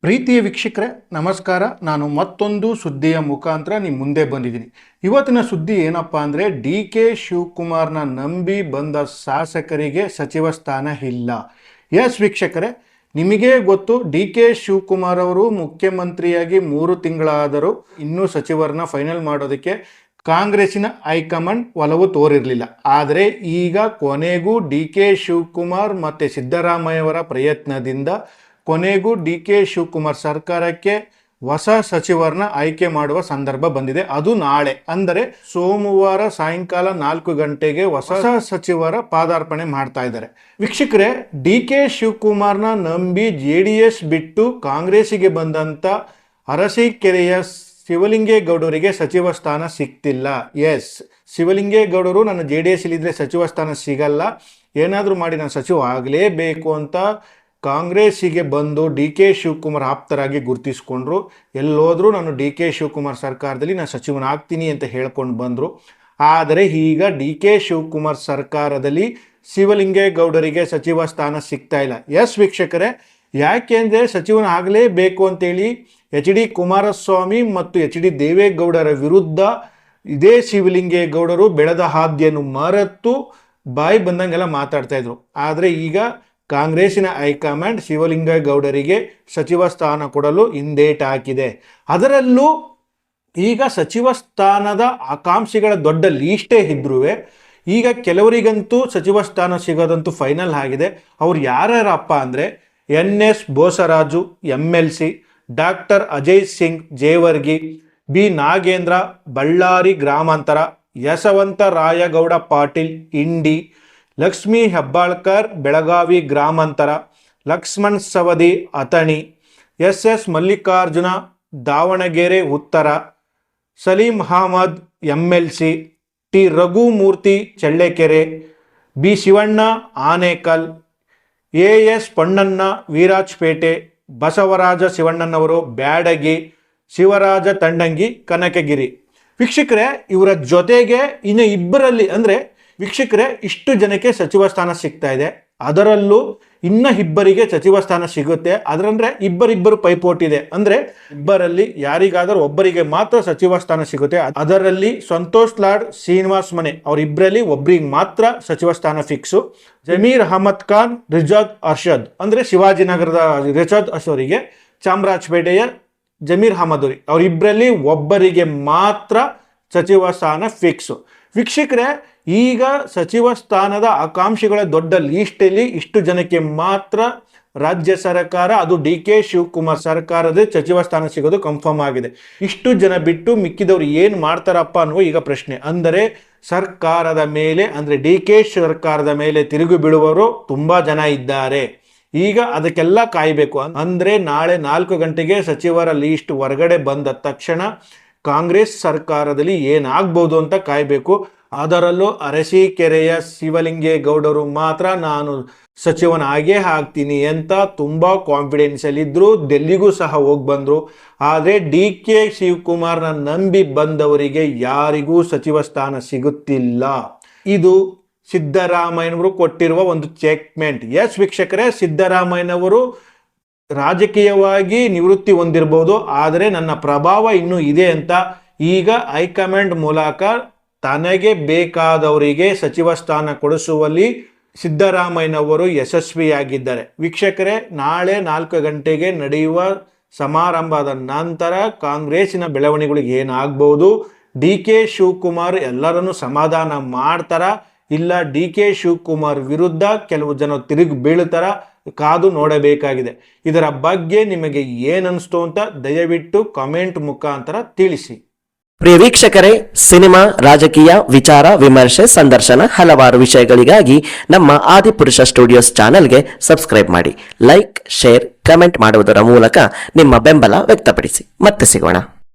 ಪ್ರೀತಿಯ ವೀಕ್ಷಕರೇ ನಮಸ್ಕಾರ. ನಾನು ಮತ್ತೊಂದು ಸುದ್ದಿಯ ಮುಖಾಂತರ ನಿಮ್ಮ ಮುಂದೆ ಬಂದಿದ್ದೀನಿ. ಇವತ್ತಿನ ಸುದ್ದಿ ಏನಪ್ಪ ಅಂದರೆ DK ಶಿವಕುಮಾರ್ನ ನಂಬಿ ಬಂದ ಶಾಸಕರಿಗೆ ಸಚಿವ ಸ್ಥಾನ ಇಲ್ಲ. ಎಸ್ ವೀಕ್ಷಕರೇ, ನಿಮಗೆ ಗೊತ್ತು, DK ಶಿವಕುಮಾರ್ ಅವರು ಮುಖ್ಯಮಂತ್ರಿಯಾಗಿ 3 ತಿಂಗಳಾದರೂ ಇನ್ನೂ ಸಚಿವರನ್ನ ಫೈನಲ್ ಮಾಡೋದಕ್ಕೆ ಕಾಂಗ್ರೆಸ್ಸಿನ ಹೈಕಮಾಂಡ್ ಒಲವು ತೋರಿರಲಿಲ್ಲ. ಆದರೆ ಈಗ ಕೊನೆಗೂ DK ಶಿವಕುಮಾರ್ ಮತ್ತು ಸಿದ್ದರಾಮಯ್ಯವರ ಪ್ರಯತ್ನದಿಂದ ಕೊನೆಗೂ DK ಶಿವಕುಮಾರ್ ಸರ್ಕಾರಕ್ಕೆ ಹೊಸ ಸಚಿವರನ್ನ ಆಯ್ಕೆ ಮಾಡುವ ಸಂದರ್ಭ ಬಂದಿದೆ. ಅದು ನಾಳೆ, ಅಂದರೆ ಸೋಮವಾರ ಸಾಯಂಕಾಲ 4 ಗಂಟೆಗೆ ಹೊಸ ಸಚಿವರ ಪಾದಾರ್ಪಣೆ ಮಾಡ್ತಾ ಇದ್ದಾರೆ. ವೀಕ್ಷಕರೇ, DK ಶಿವಕುಮಾರ್ನ ನಂಬಿ JDS ಬಿಟ್ಟು ಕಾಂಗ್ರೆಸ್ಸಿಗೆ ಬಂದಂಥ ಅರಸೀಕೆರೆಯ ಶಿವಲಿಂಗೇಗೌಡರಿಗೆ ಸಚಿವ ಸ್ಥಾನ ಸಿಗ್ತಿಲ್ಲ. ಎಸ್, ಶಿವಲಿಂಗೇಗೌಡರು ನನ್ನ JDS ಇಲ್ಲಿದ್ರೆ ಸಚಿವ ಸ್ಥಾನ ಸಿಗಲ್ಲ, ಏನಾದರೂ ಮಾಡಿ ನಾನು ಸಚಿವ ಆಗಲೇಬೇಕು ಅಂತ ಕಾಂಗ್ರೆಸ್ಸಿಗೆ ಬಂದು DK ಶಿವಕುಮಾರ್ ಆಪ್ತರಾಗಿ ಗುರುತಿಸ್ಕೊಂಡ್ರು. ಎಲ್ಲೋದ್ರೂ ನಾನು DK ಶಿವಕುಮಾರ್ ಸರ್ಕಾರದಲ್ಲಿ ನಾನು ಸಚಿವನಾಗ್ತೀನಿ ಅಂತ ಹೇಳ್ಕೊಂಡು ಬಂದರು. ಆದರೆ ಈಗ DK ಶಿವಕುಮಾರ್ ಸರ್ಕಾರದಲ್ಲಿ ಶಿವಲಿಂಗೇಗೌಡರಿಗೆ ಸಚಿವ ಸ್ಥಾನ ಸಿಗ್ತಾ ಇಲ್ಲ. ಎಸ್ ವೀಕ್ಷಕರೇ, ಯಾಕೆಂದರೆ ಸಚಿವನ ಆಗಲೇಬೇಕು ಅಂತೇಳಿ HD ಕುಮಾರಸ್ವಾಮಿ ಮತ್ತು HD ದೇವೇಗೌಡರ ವಿರುದ್ಧ ಇದೇ ಶಿವಲಿಂಗೇಗೌಡರು ಬೆಳೆದ ಹಾದಿಯನ್ನು ಮರೆತು ಬಾಯಿ ಬಂದಂಗೆಲ್ಲ ಮಾತಾಡ್ತಾ ಇದ್ರು. ಆದರೆ ಈಗ ಕಾಂಗ್ರೆಸ್ಸಿನ ಹೈಕಮಾಂಡ್ ಶಿವಲಿಂಗೇಗೌಡರಿಗೆ ಸಚಿವ ಸ್ಥಾನ ಕೊಡಲು ಹಿಂದೇಟು ಹಾಕಿದೆ. ಅದರಲ್ಲೂ ಈಗ ಸಚಿವ ಸ್ಥಾನದ ಆಕಾಂಕ್ಷಿಗಳ ದೊಡ್ಡ ಲೀಸ್ಟೇ ಇದ್ರೂ ಈಗ ಕೆಲವರಿಗಂತೂ ಸಚಿವ ಸ್ಥಾನ ಸಿಗೋದಂತೂ ಫೈನಲ್ ಆಗಿದೆ. ಅವ್ರು ಯಾರ್ಯಾರಪ್ಪ ಅಂದರೆ NS Bosaraju MLC, doctor Ajay Singh Jewargi, B Nagendra Ballari ಗ್ರಾಮಾಂತರ, ಯಶವಂತ ರಾಯಗೌಡ ಪಾಟೀಲ್ ಇಂಡಿ, ಲಕ್ಷ್ಮೀ ಹೆಬ್ಬಾಳ್ಕರ್ ಬೆಳಗಾವಿ ಗ್ರಾಮಾಂತರ, ಲಕ್ಷ್ಮಣ್ ಸವದಿ ಅಥಣಿ, SS ಮಲ್ಲಿಕಾರ್ಜುನ ದಾವಣಗೆರೆ ಉತ್ತರ, Salim Ahmed MLC, T Raghumurthy Challakere, B Shivanna Anekal, AS Ponnanna Virajpet, Basavaraj ಶಿವಣ್ಣನವರು Byadgi, Shivaraj ತಂಡಂಗಿ Kanakagiri. ವೀಕ್ಷಕರೇ, ಇವರ ಜೊತೆಗೆ ಇನ್ನು ಇಬ್ಬರಲ್ಲಿ ಅಂದರೆ ವೀಕ್ಷಕರೇ ಇಷ್ಟು ಜನಕ್ಕೆ ಸಚಿವ ಸ್ಥಾನ ಸಿಗ್ತಾ ಇದೆ. ಅದರಲ್ಲೂ ಇನ್ನು ಇಬ್ಬರಿಗೆ ಸಚಿವ ಸ್ಥಾನ ಸಿಗುತ್ತೆ. ಅದರಂದ್ರೆ ಇಬ್ಬರಿಬ್ಬರು ಪೈಪೋಟಿ ಇದೆ. ಅಂದರೆ ಇಬ್ಬರಲ್ಲಿ ಯಾರಿಗಾದರೂ ಒಬ್ಬರಿಗೆ ಮಾತ್ರ ಸಚಿವ ಸ್ಥಾನ ಸಿಗುತ್ತೆ. ಅದರಲ್ಲಿ ಸಂತೋಷ್ ಲಾಡ್ ಶ್ರೀನಿವಾಸ್ ಮನೆ ಅವರಿಬ್ಬರಲ್ಲಿ ಒಬ್ಬರಿಗೆ ಮಾತ್ರ ಸಚಿವ ಸ್ಥಾನ ಫಿಕ್ಸು. ಜಮೀರ್ ಅಹಮದ್ ಖಾನ್ ರಿಜಾದ್ ಅರ್ಷದ್ ಅಂದರೆ ಶಿವಾಜಿನಗರದ ರಿಜಾದ್ ಅಶೋರಿಗೆ, ಚಾಮರಾಜಪೇಟೆಯ ಜಮೀರ್ ಅಹಮದ್ ಅವರಿಬ್ಬರಲ್ಲಿ ಒಬ್ಬರಿಗೆ ಮಾತ್ರ ಸಚಿವ ಸ್ಥಾನ ಫಿಕ್ಸು. ವೀಕ್ಷಕರೇ, ಈಗ ಸಚಿವ ಸ್ಥಾನದ ಆಕಾಂಕ್ಷಿಗಳ ದೊಡ್ಡ ಲೀಸ್ಟಲ್ಲಿ ಇಷ್ಟು ಜನಕ್ಕೆ ಮಾತ್ರ ರಾಜ್ಯ ಸರ್ಕಾರ, ಅದು DK ಶಿವಕುಮಾರ್ ಸರ್ಕಾರದ ಸಚಿವ ಸ್ಥಾನ ಸಿಗೋದು ಕನ್ಫರ್ಮ್ ಆಗಿದೆ. ಇಷ್ಟು ಜನ ಬಿಟ್ಟು ಮಿಕ್ಕಿದವರು ಏನು ಮಾಡ್ತಾರಪ್ಪ ಅನ್ನುವ ಈಗ ಪ್ರಶ್ನೆ. ಅಂದರೆ ಸರ್ಕಾರದ ಮೇಲೆ, ಅಂದರೆ DK ಸರ್ಕಾರದ ಮೇಲೆ ತಿರುಗಿ ಬೀಳುವವರು ತುಂಬ ಜನ ಇದ್ದಾರೆ. ಈಗ ಅದಕ್ಕೆಲ್ಲ ಕಾಯಬೇಕು. ಅಂದರೆ ನಾಳೆ 4 ಗಂಟೆಗೆ ಸಚಿವರ ಲೀಸ್ಟ್ ಹೊರಗಡೆ ಬಂದ ತಕ್ಷಣ ಕಾಂಗ್ರೆಸ್ ಸರ್ಕಾರದಲ್ಲಿ ಏನಾಗ್ಬೋದು ಅಂತ ಕಾಯಬೇಕು. ಅದರಲ್ಲೂ ಅರಸೀಕೆರೆಯ ಶಿವಲಿಂಗೇಗೌಡರು ಮಾತ್ರ ನಾನು ಸಚಿವನಾಗೇ ಆಗ್ತೀನಿ ಅಂತ ತುಂಬ ಕಾನ್ಫಿಡೆನ್ಸಲ್ಲಿದ್ದರು. ಡೆಲ್ಲಿಗೂ ಸಹ ಹೋಗಿ ಬಂದರು. ಆದರೆ DK ಶಿವಕುಮಾರ್ನ ನಂಬಿ ಬಂದವರಿಗೆ ಯಾರಿಗೂ ಸಚಿವ ಸ್ಥಾನ ಸಿಗುತ್ತಿಲ್ಲ. ಇದು ಸಿದ್ದರಾಮಯ್ಯನವರು ಕೊಟ್ಟಿರುವ ಒಂದು ಚೆಕ್ಮೆಂಟ್. ಎಸ್ ವೀಕ್ಷಕರೇ, ಸಿದ್ದರಾಮಯ್ಯನವರು ರಾಜಕೀಯವಾಗಿ ನಿವೃತ್ತಿ ಹೊಂದಿರಬಹುದು, ಆದರೆ ನನ್ನ ಪ್ರಭಾವ ಇನ್ನೂ ಇದೆ ಅಂತ ಈಗ ಹೈಕಮಾಂಡ್ ಮೂಲಕ ತನಗೆ ಬೇಕಾದವರಿಗೆ ಸಚಿವ ಸ್ಥಾನ ಕೊಡಿಸುವಲ್ಲಿ ಸಿದ್ದರಾಮಯ್ಯನವರು ಯಶಸ್ವಿಯಾಗಿದ್ದಾರೆ. ವೀಕ್ಷಕರೇ, ನಾಳೆ 4 ಗಂಟೆಗೆ ನಡೆಯುವ ಸಮಾರಂಭದ ನಂತರ ಕಾಂಗ್ರೆಸ್ಸಿನ ಬೆಳವಣಿಗೆಗಳಿಗೆ ಏನಾಗ್ಬೋದು, DK ಶಿವಕುಮಾರ್ ಎಲ್ಲರನ್ನೂ ಸಮಾಧಾನ ಮಾಡ್ತಾರ, ಇಲ್ಲ DK ಶಿವಕುಮಾರ್ ವಿರುದ್ಧ ಕೆಲವು ಜನ ತಿರುಗಿ ಬೀಳ್ತಾರ, ಕಾದು ನೋಡಬೇಕಾಗಿದೆ. ಇದರ ಬಗ್ಗೆ ನಿಮಗೆ ಏನನ್ನಿಸ್ತು ಅಂತ ದಯವಿಟ್ಟು ಕಮೆಂಟ್ ಮುಖಾಂತರ ತಿಳಿಸಿ. ಪ್ರಿಯ ವೀಕ್ಷಕರೇ, ಸಿನಿಮಾ, ರಾಜಕೀಯ, ವಿಚಾರ, ವಿಮರ್ಶೆ, ಸಂದರ್ಶನ ಹಲವಾರು ವಿಷಯಗಳಿಗಾಗಿ ನಮ್ಮ ಆದಿಪುರುಷ ಸ್ಟುಡಿಯೋಸ್ ಚಾನೆಲ್ಗೆ ಸಬ್ಸ್ಕ್ರೈಬ್ ಮಾಡಿ. ಲೈಕ್, ಶೇರ್, ಕಮೆಂಟ್ ಮಾಡುವುದರ ಮೂಲಕ ನಿಮ್ಮ ಬೆಂಬಲ ವ್ಯಕ್ತಪಡಿಸಿ. ಮತ್ತೆ ಸಿಗೋಣ.